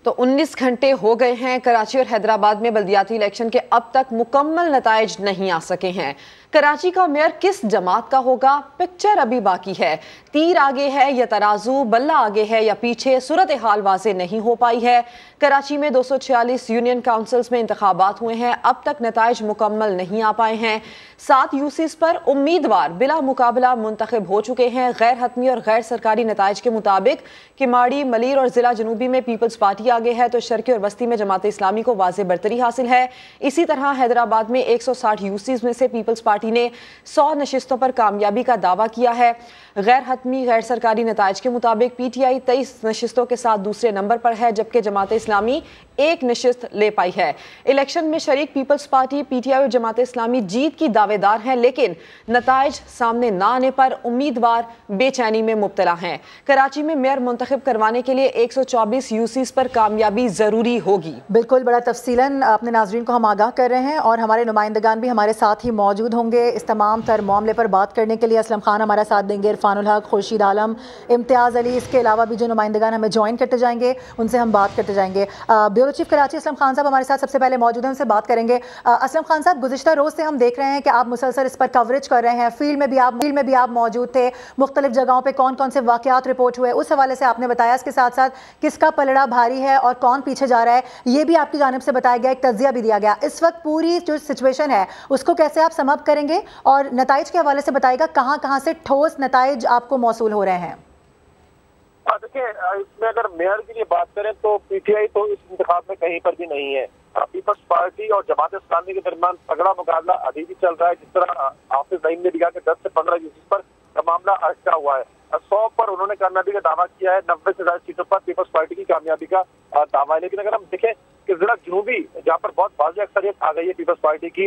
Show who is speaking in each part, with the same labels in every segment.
Speaker 1: तो 19 घंटे हो गए हैं। कराची और हैदराबाद में बल्दियाती इलेक्शन के अब तक मुकम्मल नताइज नहीं आ सके हैं। कराची का मेयर किस जमात का होगा, पिक्चर अभी बाकी है। तीर आगे है या तराजू, बल्ला आगे है या पीछे, सूरत हाल वाज़े नहीं हो पाई है। कराची में 246 यूनियन काउंसिल्स में इंतखाबात हुए हैं, अब तक नताइज मुकम्मल नहीं आ पाए हैं। 7 यूसीज पर उम्मीदवार बिला मुकाबला मुंतखब हो चुके हैं। गैर हतमी और गैर सरकारी नताइज के मुताबिक किमाड़ी, मलीर और जिला जनूबी में पीपल्स पार्टी आगे है, तो शर्की और वस्ती में जमात इस्लामी को वाज़े बरतरी हासिल है। इसी तरह हैदराबाद में 160 यूसीज में से पीपल्स पार्टी ने 100 नशिस्तों पर कामयाबी का दावा किया है। गैर हतमी गैर सरकारी नताइज के मुताबिक पीटीआई 23 नशिस्तों के साथ दूसरे नंबर पर है, जबकि जमात इस्लामी 1 नशिस्त ले पाई है। इलेक्शन में शरीक पीपल्स पार्टी, पीटीआई और जमात इस्लामी जीत की दावेदार हैं, लेकिन नताइज सामने न आने पर उम्मीदवार बेचैनी में मुब्तला हैं। कराची में मेयर मुंतखब करवाने के लिए 124 यूसीज पर कामयाबी जरूरी होगी।
Speaker 2: बिल्कुल, बड़ा तफसीलन अपने नाजरीन को हम आगाह कर रहे हैं और हमारे नुमाइंदगान भी हमारे साथ ही मौजूद होंगे इस तमाम तर मामले पर बात करने के लिए। असलम खान हमारा साथ देंगे, इरफानुल हक, खुर्शीद आलम, इम्तियाज़ अली, इसके अलावा भी जो नुमाइंदगान हमें ज्वाइन करते जाएंगे उनसे हम बात करते जाएंगे। ब्यूरो चीफ कराची असलम खान साहब हमारे साथ सबसे पहले मौजूद हैं, उनसे बात करेंगे। असलम खान साहब, गुज़िश्ता रोज़ से हम देख रहे हैं कि आप मुसलसल इस पर कवरेज कर रहे हैं, फील्ड में भी आप मौजूद थे, मुख्तलिफ जगहों पर कौन कौन से वाक़यात रिपोर्ट हुए उस हवाले से आपने बताया। इसके साथ साथ किसका पलड़ा भारी है और कौन पीछे जा रहा है ये भी आपकी जानिब से बताया गया, एक तज्जिया भी दिया गया। इस वक्त पूरी जो सिचुएशन है उसको कैसे आप सम अप करेंगे और नताइज के हवाले से बताएगा कहां कहां से ठोस नताइज आपको मौसूल हो रहे हैं?
Speaker 3: देखिए, इसमें अगर मेयर की लिए बात करें तो पीटीआई तो इस इंतखाब में कहीं पर भी नहीं है। पीपल्स पार्टी और जमात इस्लामी के दरमियान तगड़ा मुकाबला अभी भी चल रहा है। जिस तरह हाफिज नईम ने दिखा कि 10 से 15 यूसी पर मामला अटका हुआ है। 100 पर उन्होंने कामयाबी का दावा किया है, 90 से ज्यादा सीटों पर पीपल्स पार्टी की कामयाबी का दावा है। लेकिन अगर हम देखें कि जिला जनूबी, जहाँ पर बहुत वाज़ेह अक्सरियत आ गई है पीपल्स पार्टी की,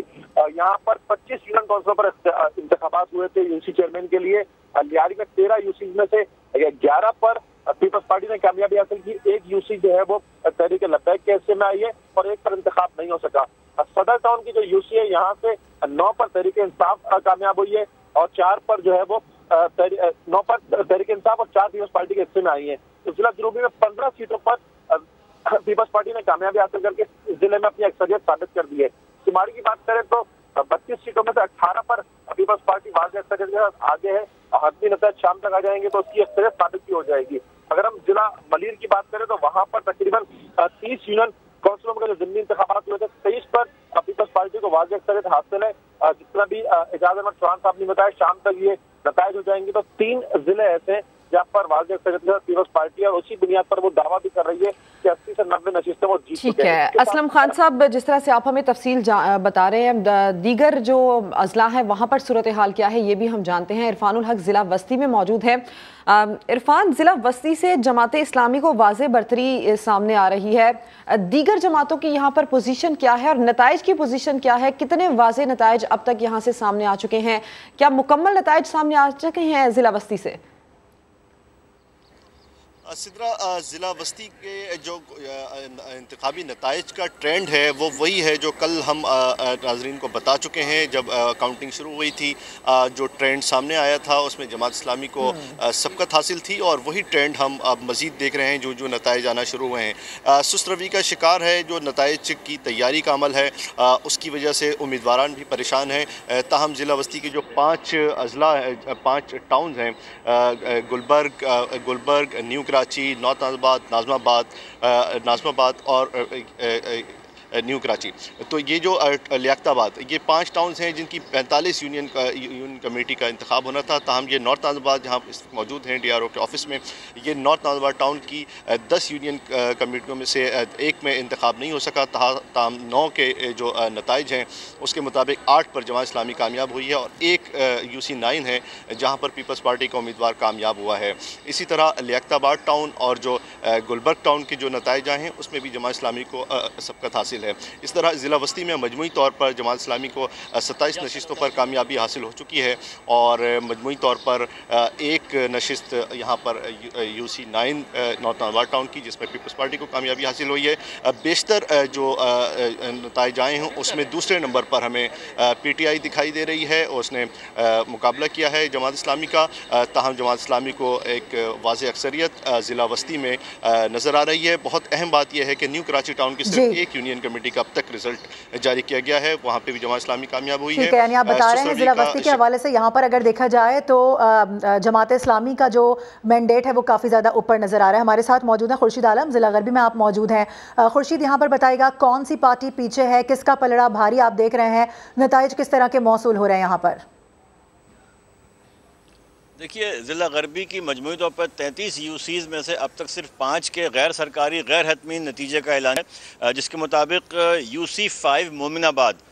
Speaker 3: यहाँ पर 25 यूनियन काउंसिलों पर इंतखाबात हुए थे यूसी चेयरमैन के लिए। लियारी में 13 यूसी में से 11 पर पीपल्स पार्टी ने कामयाबी हासिल की। 1 यूसी जो है वो तहरीक लब्बैक के हिस्से में आई है और 1 पर इंतखाब नहीं हो सका। सदर टाउन की जो यूसी है यहाँ से 9 पर तहरीक इंसाफ कामयाब हुई है और 4 पर जो है वो 9 पर तहरीक इंसाफ और 4 पीपल्स पार्टी के हिस्से में आई है। तो जिला जनूबी में 15 सीटों पर पीपल्स पार्टी ने कामयाबी हासिल करके इस जिले में अपनी अक्सरियत साबित कर दी है। शुमारी की बात करें तो 32 सीटों में से 18 पर पीपल्स पार्टी वाज़ेह अक्सरियत के साथ आगे है। हतमी नतीजे शाम तक आ जाएंगे तो उसकी अक्सरियत साबित भी हो जाएगी। अगर हम जिला मलीर की बात करें तो वहां पर तकरीबन 30 यूनियन काउंसिलों में जो ज़िमनी इंतखाबात हुए थे, 23 पर पीपल्स पार्टी को वाज़ेह अक्सरियत हासिल है। जिस तरह भी एजाज अहमद चौहान साहब ने बताया, शाम तक ये नताइज हो जाएंगे। तो 3 जिले ऐसे हैं जहाँ पर वाज़ेह अक्सरियत के साथ पीपल्स पार्टी है और उसी बुनियाद पर वो दावा भी कर रही है कि 80 से 90 नशिस्तें वो जीत चुके हैं।
Speaker 1: ठीक है असलम खान साहब, जिस तरह से आप हमें तफसील बता रहे हैं, दीगर जो अजला है वहाँ पर सूरत हाल क्या है ये भी हम जानते हैं। इरफानुल हक ज़िला वस्ती में मौजूद है। इरफान, ज़िला वस्ती से जमात इस्लामी को वाज़ेह बरतरी सामने आ रही है, दीगर जमातों की यहाँ पर पोजीशन क्या है और नताइज की पोजीशन क्या है? कितने वाज़ेह नताइज अब तक यहाँ से सामने आ चुके हैं? क्या मुकम्मल नताइज सामने आ चुके हैं ज़िला वस्ती से?
Speaker 4: सिद्रा, ज़िला वस्ती के जो इंतखाबी नताइज का ट्रेंड है वो वही है जो कल हम नाज़रीन को बता चुके हैं। जब काउंटिंग शुरू हुई थी, जो ट्रेंड सामने आया था उसमें जमात इस्लामी को सबकत हासिल थी और वही ट्रेंड हम अब मज़ीद देख रहे हैं। जो नताइज आना शुरू हुए हैं, सुस्त रवि का शिकार है जो नताइज की तैयारी का अमल है, उसकी वजह से उम्मीदवारान भी परेशान हैं। ताहम ज़िला वस्ती के जो 5 अजला 5 टाउन हैं, गुलबर्ग, न्यू कराची, नॉर्थ नाज़माबाद और न्यू कराची, तो ये जो लियाकताबाद, ये 5 टाउन्स हैं जिनकी 45 यूनियन कमेटी का इंतखाब होना था। ताहम ये नॉर्थ नाज़माबाद जहाँ इस मौजूद हैं DRO के ऑफिस में, ये नॉर्थ नाज़माबाद टाउन की 10 यूनियन कमेटियों में से 1 में इंतखाब नहीं हो सका। ताहम 9 के जो नताइज हैं उसके मुताबिक 8 पर जमात इस्लामी कामयाब हुई है और 1 UC 9 है जहाँ पर पीपल्स पार्टी का उम्मीदवार कामयाब हुआ है। इसी तरह लियाकताबाद टाउन और जो गुलबर्ग टाउन के जो नताइज आए हैं उसमें भी जमात इस्लामी को सबकत हासिल हासिल है। इस तरह ज़िला वस्ती में मजमूई तौर पर जमात इस्लामी को 27 नशिस्तों पर कामयाबी हासिल हो चुकी है और मजमूई तौर पर एक नशिस्त यहाँ पर UC9 नॉर्थ नारवार टाउन की, जिसमें पीपल्स पार्टी को कामयाबी हासिल हुई है। बेशतर जो नताइज आए हैं उसमें दूसरे नंबर पर हमें PTI दिखाई दे रही है और उसने मुकाबला किया है जमात इस्लामी का। ताहम जमात इस्लामी को एक वाज़ेह अक्सरियत ज़िला वस्ती में नज़र आ रही है। बहुत अहम बात यह है कि न्यू कराची टाउन की सिर्फ एक यूनियन कमेटी का अब तक रिजल्ट जारी किया गया है, वहाँ पे भी जमात इस्लामी कामयाब हुई है।
Speaker 2: यानी आप बता रहे हैं ज़िला वस्ती के हवाले से यहाँ पर अगर देखा जाए तो जमात इस्लामी का जो मैंडेट है वो काफ़ी ज़्यादा ऊपर नज़र आ रहा है। हमारे साथ मौजूद है खुर्शीद आलम, ज़िला गरबी में आप मौजूद हैं। खुर्शीद, यहाँ पर बताएगा कौन सी पार्टी पीछे है, किसका पलड़ा भारी आप देख रहे हैं, नताइज किस तरह के मौसूल हो रहे हैं यहाँ पर?
Speaker 5: देखिए, ज़िला गरबी की मजमूई तौर पर 33 UCs में से अब तक सिर्फ 5 के गैर सरकारी गैर हतमी नतीजे का ऐलान है, जिसके मुताबिक UC5 मोमिनाबाद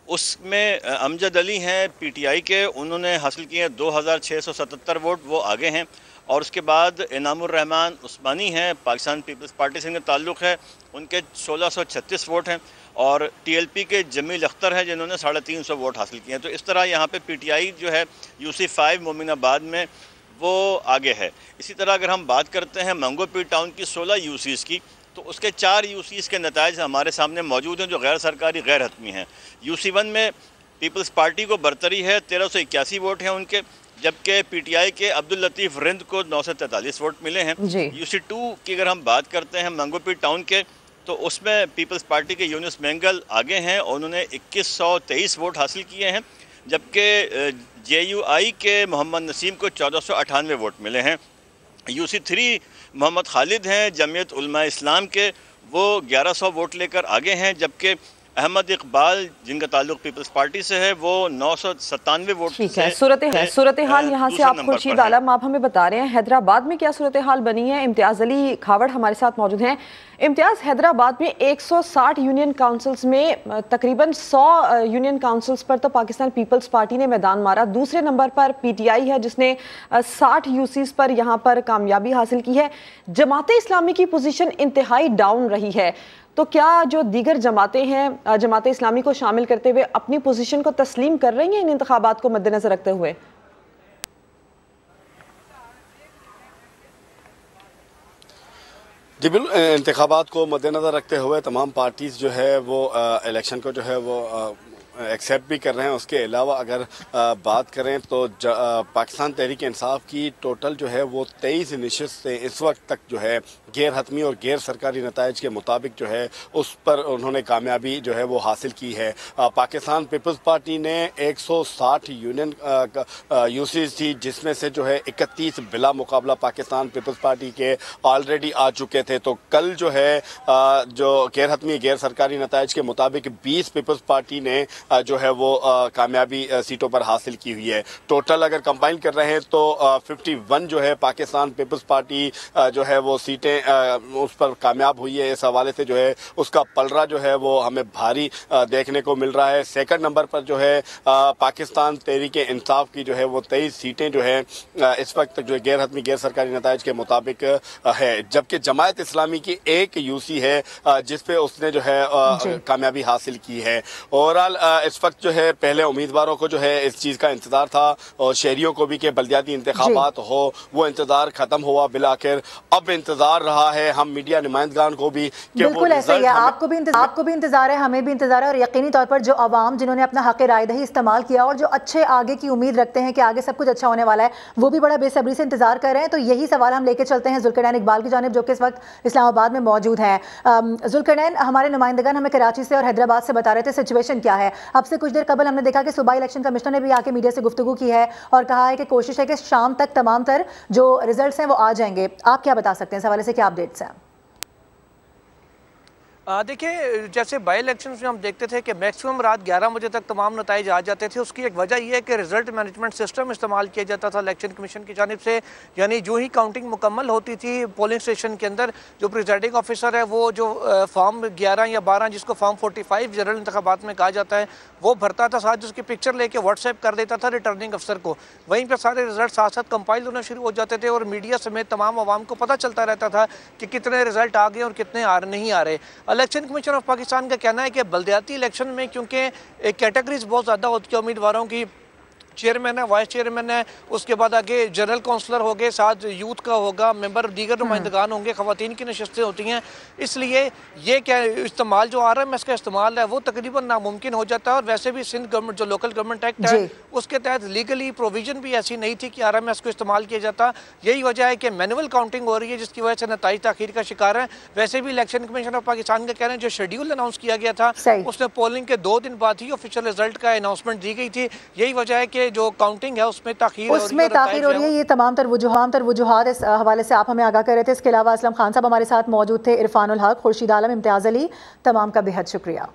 Speaker 5: उसमें अमजद अली हैं PTI के, उन्होंने हासिल किए 2677 वोट, वो आगे हैं। और उसके बाद इनामुर रहमान उस्मानी हैं, पाकिस्तान पीपल्स पार्टी से इनका ताल्लुक़ है, उनके 1636 वोट हैं। और TLP के जमील अख्तर हैं जिन्होंने 350 वोट हासिल किए हैं। तो इस तरह यहाँ पे PTI जो है UC5 मोमिनाबाद में वो आगे है। इसी तरह अगर हम बात करते हैं मंगोपीर टाउन की 16 UCs की, तो उसके 4 UCs के नताइज हमारे सामने मौजूद हैं जो गैर सरकारी गैर हतमी हैं। UC1 में पीपल्स पार्टी को बरतरी है, 1381 वोट हैं उनके, जबकि PTI के अब्दुल लतीफ़ रिंद को 943 वोट मिले हैं। UC2 की अगर हम बात करते हैं मंगोपीर टाउन के, तो उसमें पीपल्स पार्टी के यूनुस मेंगल आगे हैं और उन्होंने 2123 वोट हासिल किए हैं, जबकि JUI के मोहम्मद नसीम को 1498 वोट मिले हैं। UC3 मोहम्मद खालिद हैं जमीयत उलमा इस्लाम के, वो 1100 वोट लेकर आगे हैं, जबकि अहमद इकबाल जिनका ताल्लुक पीपल्स पार्टी से है वो 997 वोट।
Speaker 1: ठीक है, सूरत हाल यहाँ से आप खुर्शीद आलम आप हमें बता रहे हैं। हैदराबाद में क्या सूरत हाल बनी है? इम्तियाज़ अली खावड़ हमारे साथ मौजूद हैं। इम्तियाज़, हैदराबाद में 160 यूनियन काउंसिल्स में तकरीबन 100 यूनियन काउंसिल्स पर तो पाकिस्तान पीपल्स पार्टी ने मैदान मारा। दूसरे नंबर पर PTI है जिसने 60 UCs पर यहाँ पर कामयाबी हासिल की है। जमात इस्लामी की पोजीशन इंतहाई डाउन रही है, तो क्या जो दीगर जमातें हैं जमात इस्लामी को शामिल करते हुए अपनी पोजीशन को तस्लीम कर रही हैं इन इंतखाबात को मद्देनजर रखते हुए?
Speaker 6: जी बिल्कुल, इंतखाबात को मद्देनज़र रखते हुए तमाम पार्टीज़ जो है वो इलेक्शन को जो है वो एक्सेप्ट भी कर रहे हैं। उसके अलावा अगर बात करें तो पाकिस्तान तहरीक इंसाफ की टोटल जो है वो 23 नशिस्त से इस वक्त तक जो है गैर हतमी और गैर सरकारी नताइज के मुताबिक जो है उस पर उन्होंने कामयाबी जो है वो हासिल की है। पाकिस्तान पीपल्स पार्टी ने 160 यूनियन UCs थी, जिसमें से जो है 31 बिला मुकाबला पाकिस्तान पीपल्स पार्टी के ऑलरेडी आ चुके थे। तो कल जो है जो गैर हतमी गैर सरकारी नताइज के मुताबिक 20 पीपल्स पार्टी ने जो है वो कामयाबी सीटों पर हासिल की हुई है। टोटल अगर कंबाइन कर रहे हैं तो 51 जो है पाकिस्तान पीपल्स पार्टी जो है वो सीटें उस पर कामयाब हुई है। इस हवाले से जो है उसका पलड़ा जो है वो हमें भारी देखने को मिल रहा है। सेकंड नंबर पर जो है पाकिस्तान तहरीक इंसाफ की जो है वो 23 सीटें जो है इस वक्त जो गैर हतमी गैर सरकारी नताइज के मुताबिक है, जबकि जमात इस्लामी की एक UC है जिसपे उसने जो है कामयाबी हासिल की है। ओवरऑल इस वक्त जो है पहले उम्मीदवारों को जो है इस चीज़ का इंतजार था और शहरियों को भी कि बल्दियाती इंतखाबात हो, वो इंतजार खत्म हुआ बिलाखिर। अब इंतजार रहा है हम मीडिया नुमाइंदगान को भी कि
Speaker 2: बिल्कुल ऐसा ही है, आपको भी इंतजार है, हमें भी इंतजार है। और यकीनी तौर पर जो आवाम जिन्होंने अपना हक रायदही इस्तेमाल किया और जो अच्छे आगे की उम्मीद रखते हैं कि आगे सब कुछ अच्छा होने वाला है, वो भी बड़ा बेसब्री से इंतजार कर रहे हैं। तो यही सवाल हम लेके चलते हैं जुल्करनैन इकबाल की जानिब, जो कि इस वक्त इस्लामाबाद में मौजूद है। जुल्करनैन, हमारे नुमाइंदगान हमें कराची से और हैदराबाद से बता रहे थे सिचुएशन क्या है। अब से कुछ देर कबल हमने देखा कि सूबाई इलेक्शन कमिश्नर ने भी आके मीडिया से गुफ्तगू की है और कहा है कि कोशिश है कि शाम तक तमाम तर जो रिजल्ट्स हैं वो आ जाएंगे। आप क्या बता सकते हैं इस हवाले से, क्या अपडेट्स हैं?
Speaker 7: देखिए, जैसे बाई इलेक्शन में हम देखते थे कि मैक्सिमम रात 11 बजे तक तमाम नताइज आ जाते थे। उसकी एक वजह यह है कि रिजल्ट मैनेजमेंट सिस्टम इस्तेमाल किया जाता था इलेक्शन कमीशन की जानिब से। यानी जो ही काउंटिंग मुकम्मल होती थी पोलिंग स्टेशन के अंदर, जो प्रिजाइडिंग ऑफिसर है वो जो फॉर्म 11 या 12 जिसको फॉर्म 45 जनरल इंतखाबात में कहा जाता है वो भरता था, साथ उसकी पिक्चर लेके व्हाट्सएप कर देता था रिटर्निंग अफसर को। वहीं पर सारे रिजल्ट साथ साथ कंपाइल होना शुरू हो जाते थे और मीडिया समेत तमाम आवाम को पता चलता रहता था कि कितने रिजल्ट आ गए और कितने नहीं आ रहे। इलेक्शन कमीशन ऑफ पाकिस्तान का कहना है कि बल्दियाती इलेक्शन में क्योंकि कैटेगरीज बहुत ज़्यादा होती है उम्मीदवारों की, चेयरमैन है, वाइस चेयरमैन है, उसके बाद आगे जनरल काउंसलर हो गए, साथ यूथ का होगा, मेंबर दीगर नुमाइंदगान होंगे, खवातीन की नशस्तें होती हैं। इसलिए ये क्या इस्तेमाल जो RMS का इस्तेमाल है वो तकरीबन नामुमकिन हो जाता है। और वैसे भी सिंध गवर्नमेंट जो लोकल गवर्नमेंट एक्ट है उसके तहत लीगली प्रोविजन भी ऐसी नहीं थी कि RMS को इस्तेमाल किया जाता। यही वजह है कि मैनुअल काउंटिंग हो रही है जिसकी वजह से नताइज ताखीर का शिकार है। वैसे भी इलेक्शन कमीशन ऑफ पाकिस्तान का कह रहे हैं जो शेड्यूल अनाउंस किया गया था उसमें पोलिंग के 2 दिन बाद ही ऑफिशियल रिजल्ट का अनाउंसमेंट दी गई थी। यही वजह है कि जो काउंटिंग है उसमें ताखीर हो रही है।
Speaker 2: ये तमाम तर वजूहात इस हवाले से आप हमें आगाह कर रहे थे। इसके अलावा असलम खान साहब हमारे साथ मौजूद थे, इरफानुल हक, खुर्शीद आलम, इम्तियाज अली, तमाम का बेहद शुक्रिया।